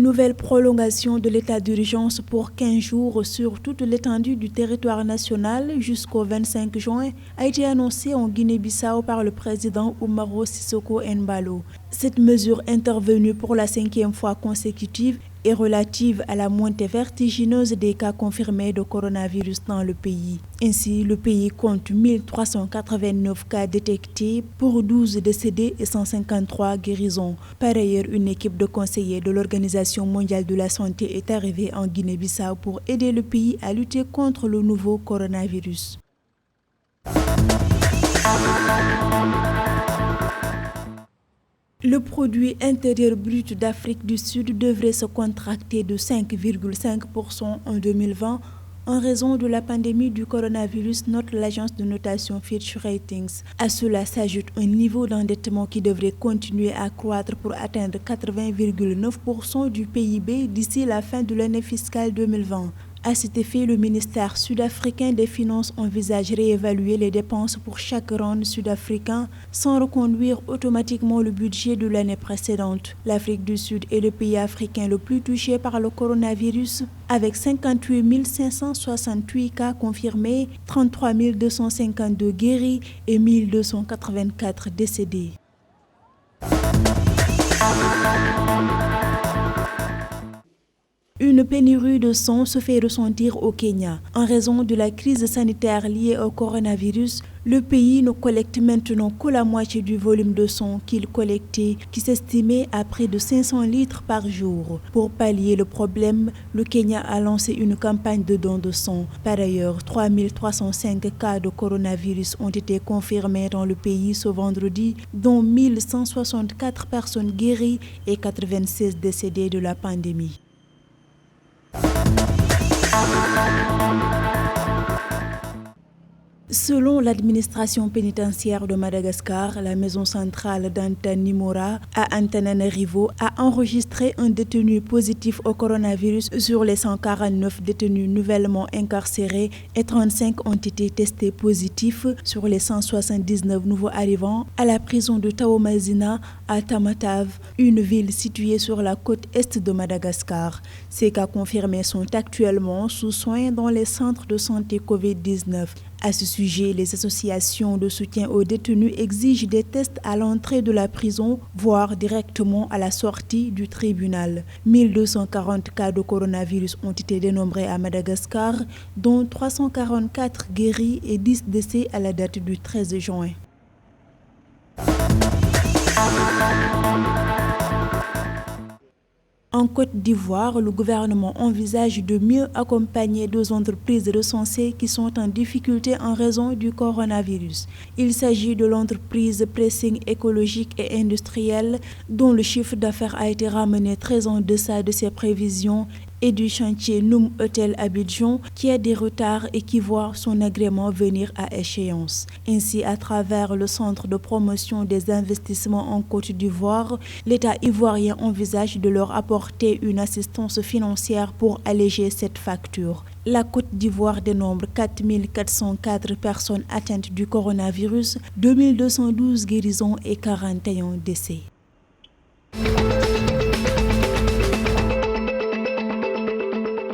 nouvelle prolongation de l'état d'urgence pour 15 jours sur toute l'étendue du territoire national jusqu'au 25 juin a été annoncée en Guinée-Bissau par le président Umaro Sissoko Embalo. Cette mesure intervenue pour la 5e fois consécutive est relative à la montée vertigineuse des cas confirmés de coronavirus dans le pays. Ainsi, le pays compte 1389 cas détectés pour 12 décédés et 153 guérisons. Par ailleurs, une équipe de conseillers de l'Organisation mondiale de la santé est arrivée en Guinée-Bissau pour aider le pays à lutter contre le nouveau coronavirus. Le produit intérieur brut d'Afrique du Sud devrait se contracter de 5,5% en 2020 en raison de la pandémie du coronavirus, note l'agence de notation Fitch Ratings. À cela s'ajoute un niveau d'endettement qui devrait continuer à croître pour atteindre 80,9% du PIB d'ici la fin de l'année fiscale 2020. À cet effet, le ministère sud-africain des Finances envisage réévaluer les dépenses pour chaque round sud-africain sans reconduire automatiquement le budget de l'année précédente. L'Afrique du Sud est le pays africain le plus touché par le coronavirus, avec 58 568 cas confirmés, 33 252 guéris et 1284 décédés. Une pénurie de sang se fait ressentir au Kenya. En raison de la crise sanitaire liée au coronavirus, le pays ne collecte maintenant que la moitié du volume de sang qu'il collectait, qui s'estimait à près de 500 litres par jour. Pour pallier le problème, le Kenya a lancé une campagne de dons de sang. Par ailleurs, 3305 cas de coronavirus ont été confirmés dans le pays ce vendredi, dont 1164 personnes guéries et 96 décédés de la pandémie. Selon l'administration pénitentiaire de Madagascar, la maison centrale d'Antanimora à Antananarivo a enregistré un détenu positif au coronavirus sur les 149 détenus nouvellement incarcérés et 35 ont été testés positifs sur les 179 nouveaux arrivants à la prison de Taomazina à Tamatave, une ville située sur la côte est de Madagascar. Ces cas confirmés sont actuellement sous soins dans les centres de santé Covid-19. À ce sujet, les associations de soutien aux détenus exigent des tests à l'entrée de la prison, voire directement à la sortie du tribunal. 1240 cas de coronavirus ont été dénombrés à Madagascar, dont 344 guéris et 10 décès à la date du 13 juin. En Côte d'Ivoire, le gouvernement envisage de mieux accompagner 2 entreprises recensées qui sont en difficulté en raison du coronavirus. Il s'agit de l'entreprise Pressing écologique et industrielle dont le chiffre d'affaires a été ramené très en deçà de ses prévisions et du chantier Noum Hôtel Abidjan qui a des retards et qui voit son agrément venir à échéance. Ainsi, à travers le Centre de promotion des investissements en Côte d'Ivoire, l'État ivoirien envisage de leur apporter une assistance financière pour alléger cette facture. La Côte d'Ivoire dénombre 4 404 personnes atteintes du coronavirus, 2212 guérisons et 41 décès.